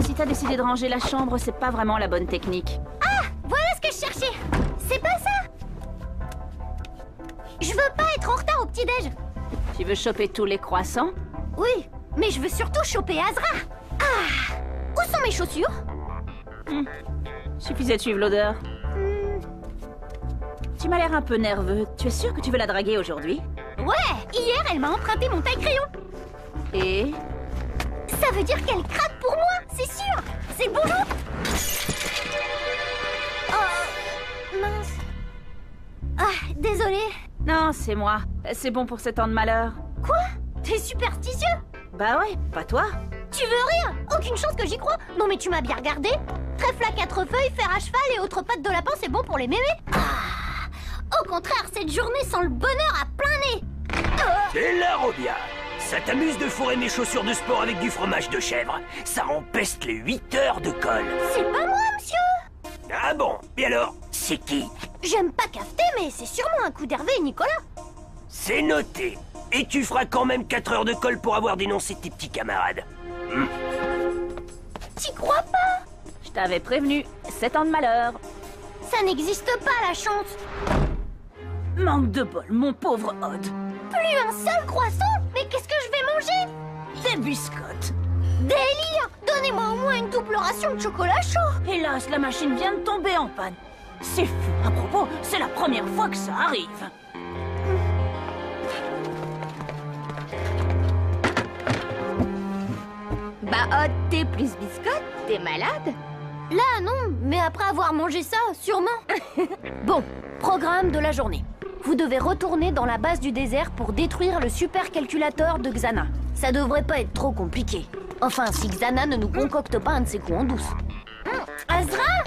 Si t'as décidé de ranger la chambre, c'est pas vraiment la bonne technique. Ah, voilà ce que je cherchais. C'est pas ça. Je veux pas être en retard au petit-déj. Tu veux choper tous les croissants? Oui, mais je veux surtout choper Azra. Ah, où sont mes chaussures? Suffisait de suivre l'odeur. Tu m'as l'air un peu nerveux. Tu es sûr que tu veux la draguer aujourd'hui? Ouais, hier elle m'a emprunté mon taille-crayon. Et? Ça veut dire qu'elle craque pour moi, c'est sûr. C'est le bonjour. Oh, mince. Ah, désolée. Non, c'est moi. C'est bon pour 7 ans de malheur. Quoi? T'es superstitieux? Bah ouais, pas toi. Tu veux rire? Aucune chance que j'y croie. Non mais tu m'as bien regardé. Trèfle à 4 feuilles, fer à cheval et autres pattes de lapin, c'est bon pour les mémés. Ah, au contraire, cette journée sent le bonheur à plein nez. C'est la Robia. Ça t'amuse de fourrer mes chaussures de sport avec du fromage de chèvre? Ça empeste les 8 heures de colle. C'est pas moi, monsieur. Ah bon? Et alors, c'est qui? J'aime pas cafeter, mais c'est sûrement un coup d'Hervé et Nicolas. C'est noté. Et tu feras quand même 4 heures de colle pour avoir dénoncé tes petits camarades. T'y crois pas? Je t'avais prévenu. 7 ans de malheur. Ça n'existe pas, la chance. Manque de bol, mon pauvre Odd. Plus un seul croissant? Mais qu'est-ce que je vais manger? Des biscottes. Délire! Donnez-moi au moins une double ration de chocolat chaud. Hélas, la machine vient de tomber en panne. C'est fou. À propos, c'est la première fois que ça arrive. Bah, Odd, t'es plus biscotte, t'es malade? Là, non, mais après avoir mangé ça, sûrement. Bon, programme de la journée. Vous devez retourner dans la base du désert pour détruire le supercalculateur de Xana. Ça devrait pas être trop compliqué. Enfin, si Xana ne nous concocte pas un de ses coups en douce. Azra,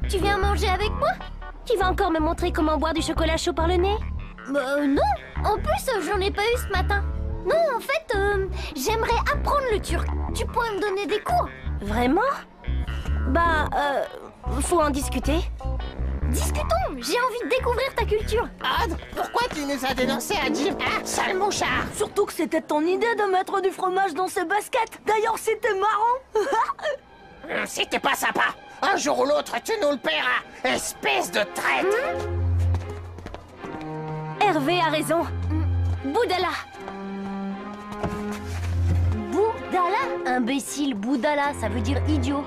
tu viens manger avec moi? Tu vas encore me montrer comment boire du chocolat chaud par le nez? Non. En plus, j'en ai pas eu ce matin. Non, en fait, j'aimerais apprendre le turc. Tu pourrais me donner des cours? Vraiment? Bah, faut en discuter. Discutons, j'ai envie de découvrir ta culture. Odd, pourquoi tu nous as dénoncé à dire « Ah, sale mouchard » Surtout que c'était ton idée de mettre du fromage dans ses baskets. D'ailleurs, c'était marrant. C'était pas sympa. Un jour ou l'autre, tu nous le paieras, espèce de traître. Hervé a raison. Boudala. Boudala? Imbécile, Boudala, ça veut dire idiot.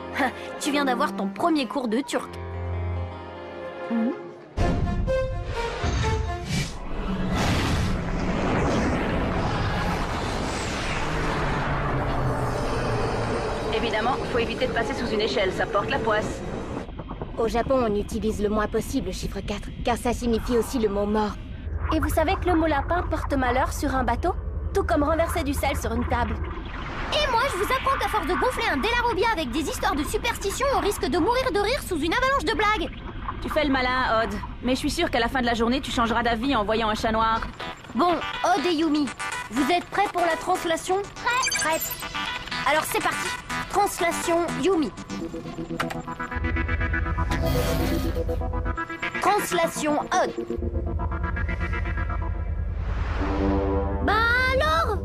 Tu viens d'avoir ton premier cours de turc. Évidemment, faut éviter de passer sous une échelle, ça porte la poisse. Au Japon, on utilise le moins possible le chiffre 4, car ça signifie aussi le mot mort. Et vous savez que le mot lapin porte malheur sur un bateau? Tout comme renverser du sel sur une table. Et moi, je vous apprends qu'à force de gonfler un Delarobia avec des histoires de superstition, on risque de mourir de rire sous une avalanche de blagues. Tu fais le malin, Odd. Mais je suis sûre qu'à la fin de la journée, tu changeras d'avis en voyant un chat noir. Bon, Odd et Yumi, vous êtes prêts pour la translation? Prête. Alors c'est parti. Translation Yumi. Translation Odd. Bah alors?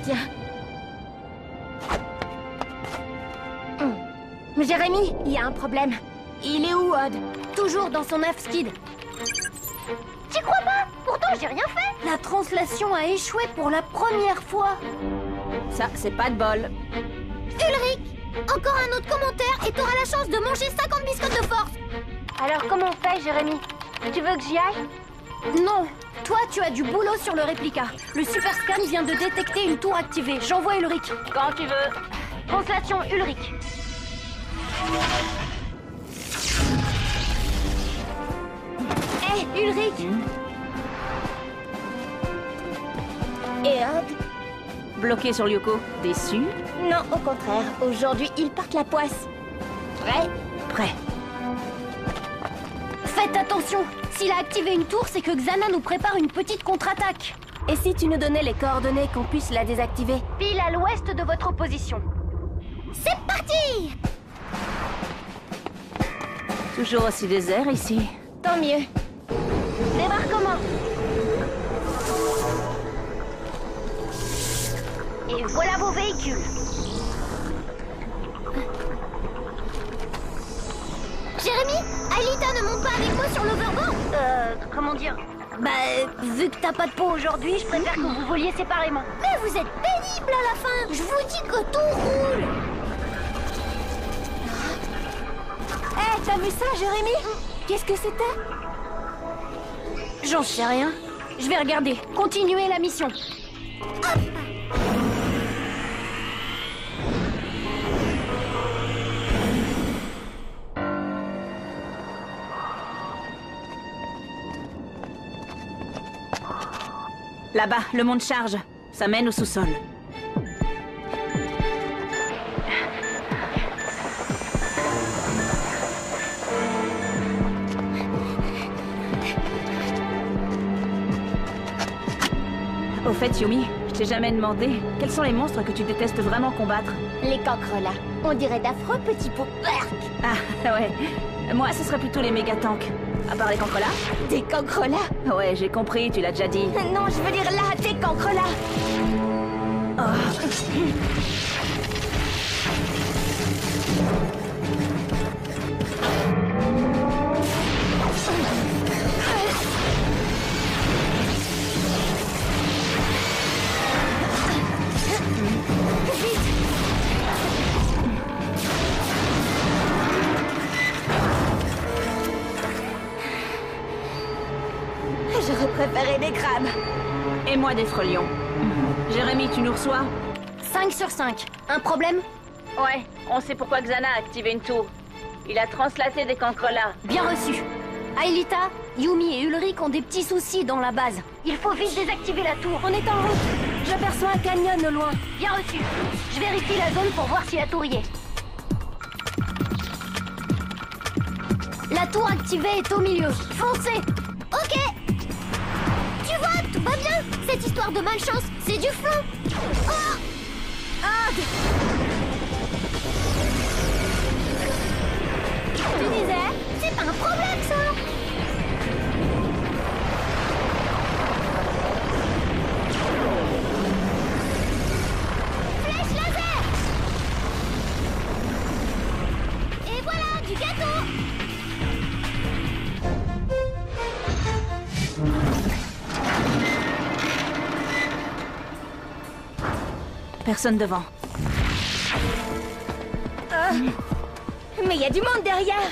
Tiens. Jérémy, il y a un problème. Il est où, Odd? Toujours dans son œuf skid. T'y crois pas? Pourtant j'ai rien fait. La translation a échoué pour la première fois. Ça, c'est pas de bol. Ulrich, encore un autre commentaire et t'auras la chance de manger 50 biscottes de force. Alors comment on fait, Jérémy? Tu veux que j'y aille? Non, toi tu as du boulot sur le réplica. Le super scan vient de détecter une tour activée. J'envoie Ulrich. Quand tu veux. Translation Ulrich. Hé, Ulrich. Et Odd? Bloqué sur Lyoko. Déçu? Non, au contraire. Aujourd'hui, il porte la poisse. Prêt? Prêt. Faites attention. S'il a activé une tour, c'est que Xana nous prépare une petite contre-attaque. Et si tu nous donnais les coordonnées qu'on puisse la désactiver? Pile à l'ouest de votre position. C'est parti! Toujours aussi désert ici. Tant mieux. Débarquement. Et voilà vos véhicules. Jérémy, Aelita ne monte pas avec moi sur l'overboard? Comment dire? Bah, vu que t'as pas de peau aujourd'hui, je préfère que vous voliez séparément. Mais vous êtes pénible à la fin. Je vous dis que tout roule. Hé, t'as vu ça, Jérémy? Qu'est-ce que c'était? J'en sais rien. Je vais regarder. Continuez la mission. Hop! Là-bas, le monde charge. Ça mène au sous-sol. Au fait, Yumi, je t'ai jamais demandé, quels sont les monstres que tu détestes vraiment combattre? Les cancrelats. On dirait d'affreux petits pots. Ah, ouais. Moi, ce serait plutôt les méga-tanks. À part les cancrelats? Des cancrelats? Ouais, j'ai compris, tu l'as déjà dit. Non, je veux dire là, des cancrelats. J'aurais préféré des crabes. Et moi des frelions. Jérémy, tu nous reçois? 5 sur 5. Un problème? Ouais, on sait pourquoi Xana a activé une tour. Il a translaté des cancrelats. Bien reçu. Aelita, Yumi et Ulrich ont des petits soucis dans la base. Il faut vite désactiver la tour. On est en route. J'aperçois un canyon au loin. Bien reçu. Je vérifie la zone pour voir si la tour y est. La tour activée est au milieu. Foncez! Ok! Tu vois, tout va bien. Cette histoire de malchance, c'est du flan. Oh! Tu disais? C'est pas un problème, ça! Flèche laser! Et voilà, du gâteau! Personne devant. Mais il y a du monde derrière.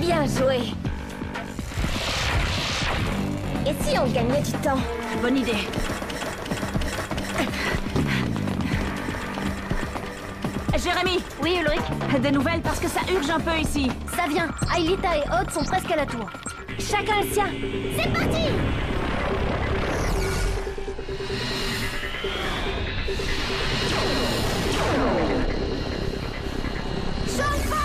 Bien joué. Et si on gagnait du temps? Bonne idée. Jérémy! Oui, Ulrich? Des nouvelles parce que ça urge un peu ici. Ça vient. Aelita et Odd sont presque à la tour. Chacun le sien. C'est parti! Chauffe fort!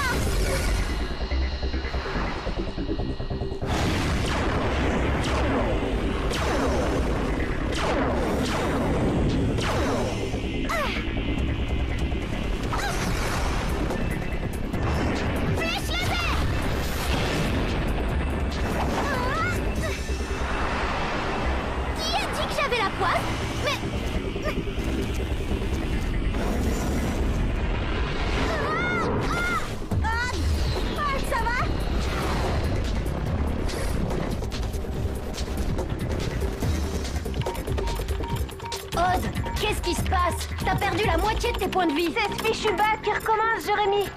Qu'est-ce qui se passe? T'as perdu la moitié de tes points de vie. C'est ce fichu bug qui recommence, Jérémy.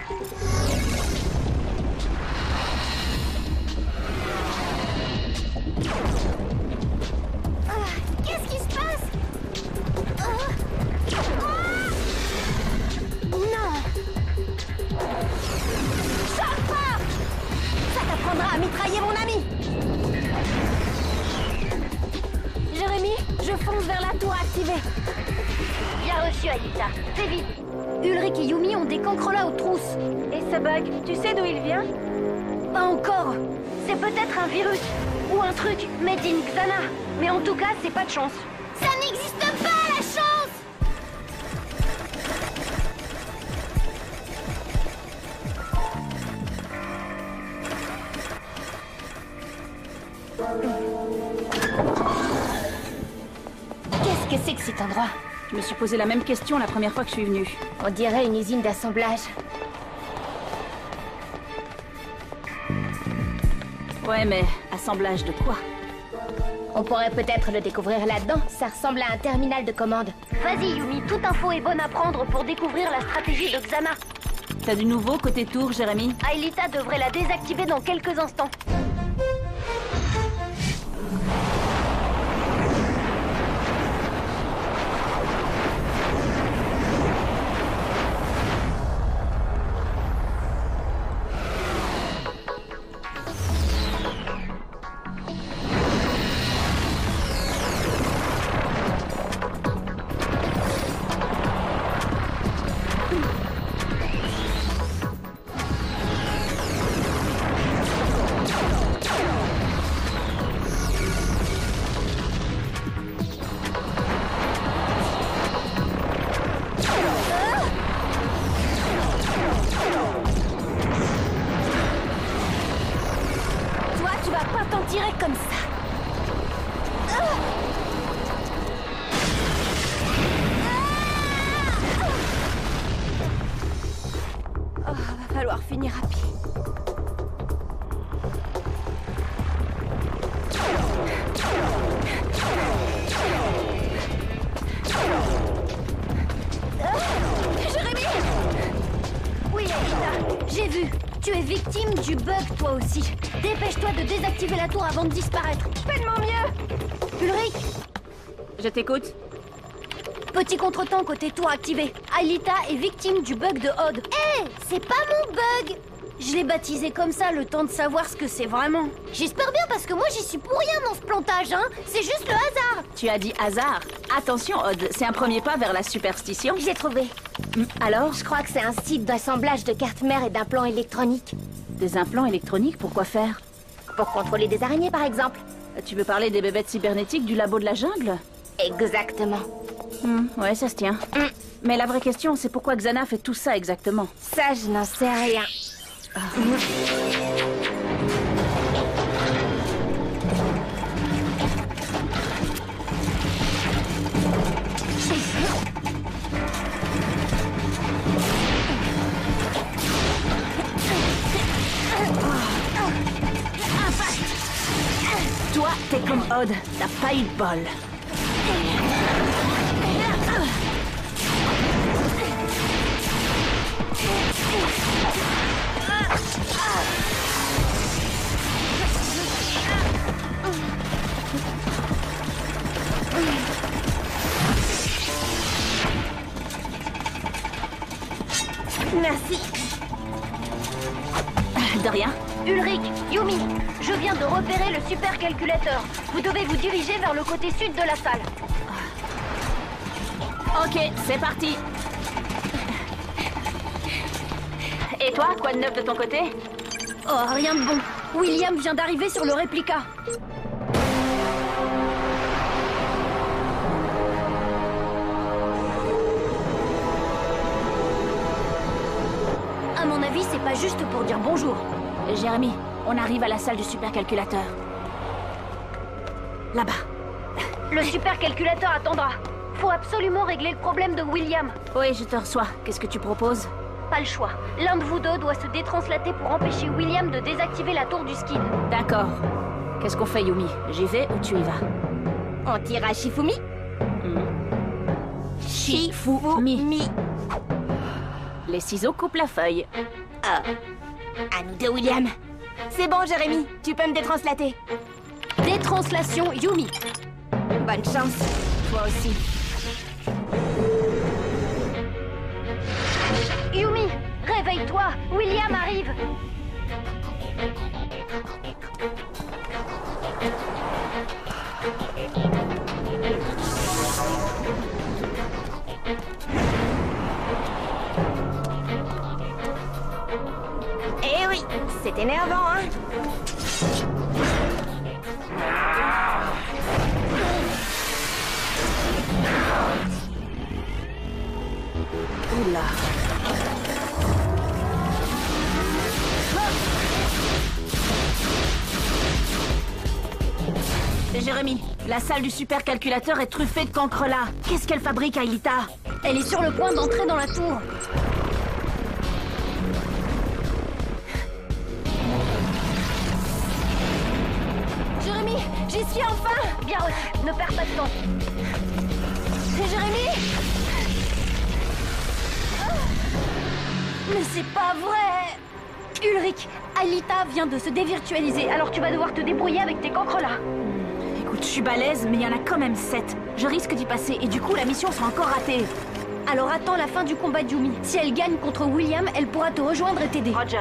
Qu'est-ce qui se passe? Non! Sors fort! Ça t'apprendra à mitrailler mon ami. Jérémy, je fonce vers la tour activée. Bien reçu, Aelita. Fais vite. Ulrich et Yumi ont des cancrelats aux trousses. Et ce bug, tu sais d'où il vient? Pas encore. C'est peut-être un virus. Ou un truc made in Xana. Mais en tout cas, c'est pas de chance. Ça n'existe pas, la chance! que c'est que cet endroit? Je me suis posé la même question la première fois que je suis venue. On dirait une usine d'assemblage. Ouais, mais assemblage de quoi? On pourrait peut-être le découvrir là-dedans. Ça ressemble à un terminal de commande. Vas-y, Yumi, toute info est bonne à prendre pour découvrir la stratégie de Xana. T'as du nouveau côté tour, Jérémy? Aelita devrait la désactiver dans quelques instants. Comme ça. Oh, va falloir finir à pied. Jérémy! Oui, Aelita, j'ai vu. Tu es victime du bug, toi aussi. Dépêche-toi de désactiver la tour avant de disparaître. Fais de mon mieux! Ulrich! Je t'écoute. Petit contretemps côté tour activé. Aelita est victime du bug de Odd. Hé! C'est pas mon bug! Je l'ai baptisé comme ça, le temps de savoir ce que c'est vraiment. J'espère bien, parce que moi j'y suis pour rien dans ce plantage, hein. C'est juste le hasard. Tu as dit hasard. Attention, Odd, c'est un premier pas vers la superstition. J'ai trouvé. Alors? Je crois que c'est un site d'assemblage de cartes mères et d'implants électroniques. Des implants électroniques, pourquoi faire? Pour contrôler des araignées, par exemple. Tu veux parler des bébêtes cybernétiques du labo de la jungle? Exactement. Ouais, ça se tient. Mais la vraie question, c'est pourquoi Xana fait tout ça exactement? Ça, je n'en sais rien. Toi, t'es comme Odd, t'as pas eu de bol. Merci. De rien. Ulrich, Yumi, je viens de repérer le supercalculateur. Vous devez vous diriger vers le côté sud de la salle. Ok, c'est parti. Et toi, quoi de neuf de ton côté? Oh, rien de bon. William vient d'arriver sur le réplica. À mon avis, c'est pas juste pour dire bonjour. Jérémy, on arrive à la salle du supercalculateur. Là-bas. Le supercalculateur attendra. Faut absolument régler le problème de William. Oui, je te reçois. Qu'est-ce que tu proposes? Pas le choix. L'un de vous deux doit se détranslater pour empêcher William de désactiver la tour du skid. D'accord. Qu'est-ce qu'on fait, Yumi? J'y vais ou tu y vas? On tire à Shifumi? Shifumi. Les ciseaux coupent la feuille. À nous deux, William. C'est bon, Jérémy. Tu peux me détranslater. Détranslation Yumi. Bonne chance. Toi aussi. Yumi, réveille-toi. William arrive. Eh oui, c'est énervant, hein? Oula. Jérémy, la salle du supercalculateur est truffée de cancre là. Qu'est-ce qu'elle fabrique, Aelita? Elle est sur le point d'entrer dans la tour. Jérémy, j'y suis enfin! Bien reçu, ne perds pas de temps. C'est Jérémy? Mais c'est pas vrai! Ulrich, Aelita vient de se dévirtualiser, alors tu vas devoir te débrouiller avec tes cancres là. Écoute, je suis balèze, mais il y en a quand même 7. Je risque d'y passer, et du coup, la mission sera encore ratée. Alors attends la fin du combat de Yumi. Si elle gagne contre William, elle pourra te rejoindre et t'aider. Roger.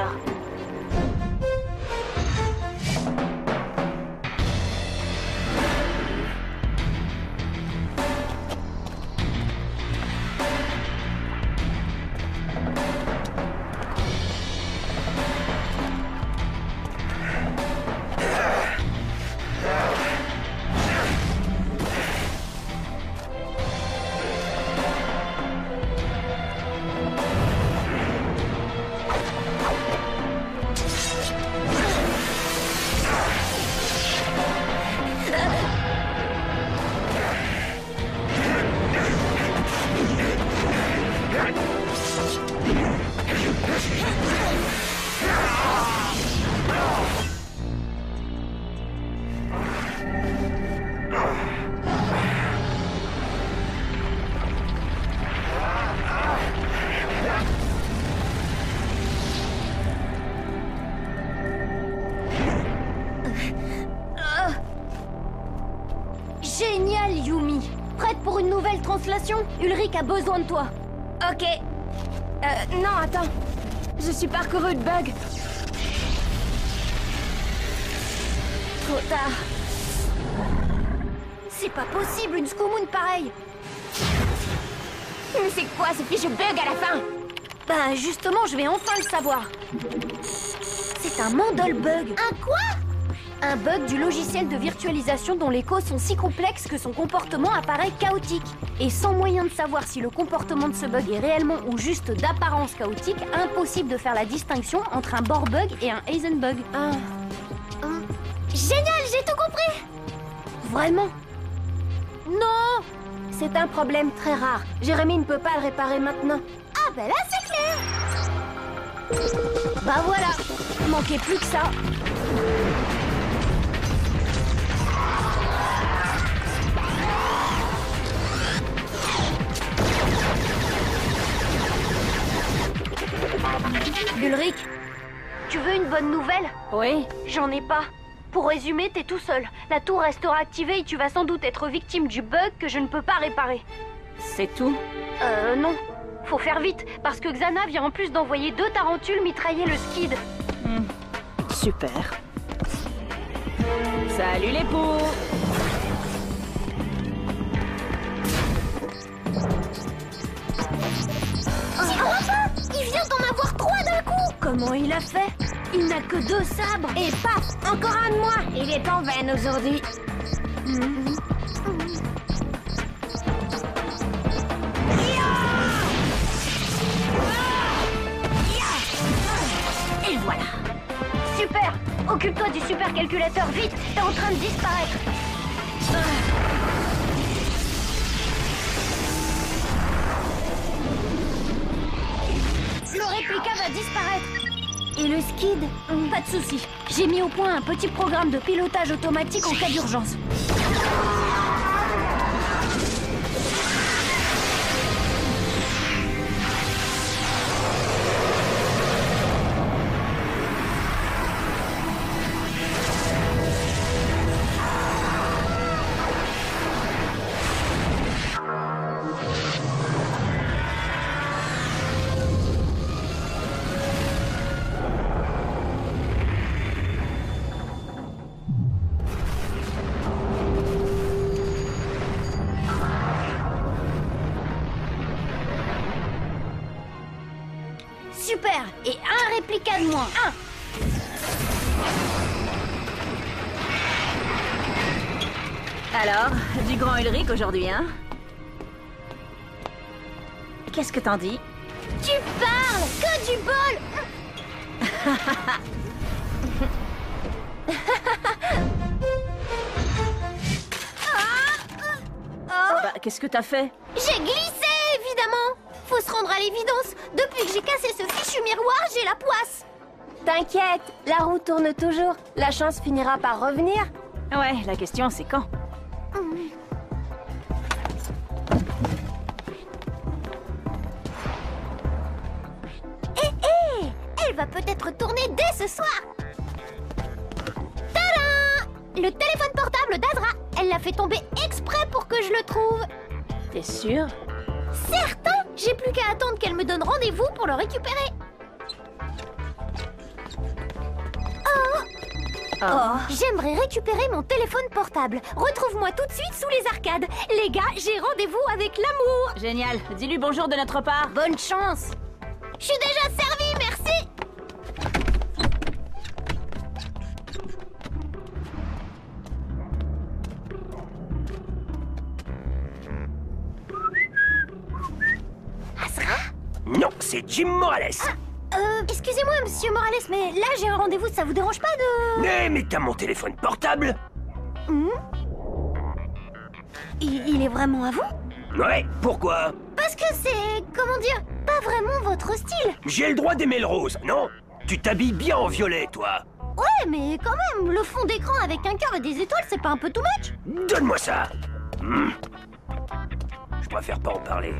Génial, Yumi. Prête pour une nouvelle translation? Ulrich a besoin de toi. Ok. Non, attends. Je suis parcouru de bugs. Trop tard. C'est pas possible, une Skumun pareille. Mais c'est quoi ce fichu bug à la fin? Bah justement, je vais enfin le savoir. C'est un Mandel bug. Un quoi? Un bug du logiciel de virtualisation dont les causes sont si complexes que son comportement apparaît chaotique. Et sans moyen de savoir si le comportement de ce bug est réellement ou juste d'apparence chaotique, impossible de faire la distinction entre un Bohr bug et un Heisenbug. Génial, j'ai tout compris! Vraiment? Non! C'est un problème très rare. Jérémy ne peut pas le réparer maintenant. Ah ben là c'est clair! Bah voilà! Manquait plus que ça. Ulrich, tu veux une bonne nouvelle? Oui? J'en ai pas. Pour résumer, t'es tout seul. La tour restera activée et tu vas sans doute être victime du bug que je ne peux pas réparer. C'est tout? Non. Faut faire vite, parce que Xana vient en plus d'envoyer 2 tarentules mitrailler le skid. Super. Salut les poux! Il vient d'en avoir 3 d'un coup! Comment il a fait? Il n'a que 2 sabres. Et paf! Encore un de moi! Il est en veine aujourd'hui. Et voilà. Super. Occupe-toi du supercalculateur, vite. T'es en train de disparaître. Le réplica va disparaître. Et le skid? Pas de souci. J'ai mis au point un petit programme de pilotage automatique en cas d'urgence. Super. Et un réplica de moins. Alors, du grand Ulrich aujourd'hui, hein? Qu'est-ce que t'en dis? Tu parles! Que du bol! qu'est-ce que t'as fait? J'ai glissé, évidemment. Faut se rendre à l'évidence. Depuis que j'ai cassé ce fichu miroir, j'ai la poisse. T'inquiète, la roue tourne toujours. La chance finira par revenir. Ouais, la question c'est quand? Elle va peut-être tourner dès ce soir. Tadam! Le téléphone portable d'Azra. Elle l'a fait tomber exprès pour que je le trouve. T'es sûr? Certain! J'ai plus qu'à attendre qu'elle me donne rendez-vous pour le récupérer. Oh. J'aimerais récupérer mon téléphone portable. Retrouve-moi tout de suite sous les arcades. Les gars, j'ai rendez-vous avec l'amour. Génial, dis-lui bonjour de notre part. Bonne chance. Je suis déjà servie, merci. Azra? Non, c'est Jim Morales. Excusez-moi, monsieur Morales, mais là j'ai un rendez-vous, ça vous dérange pas de... Mais t'as mon téléphone portable? Il est vraiment à vous? Ouais, pourquoi? Parce que c'est, comment dire, pas vraiment votre style. J'ai le droit d'aimer le rose, non? Tu t'habilles bien en violet, toi. Ouais, mais quand même, le fond d'écran avec un cœur et des étoiles, c'est pas un peu too much? Donne-moi ça. Je préfère pas en parler.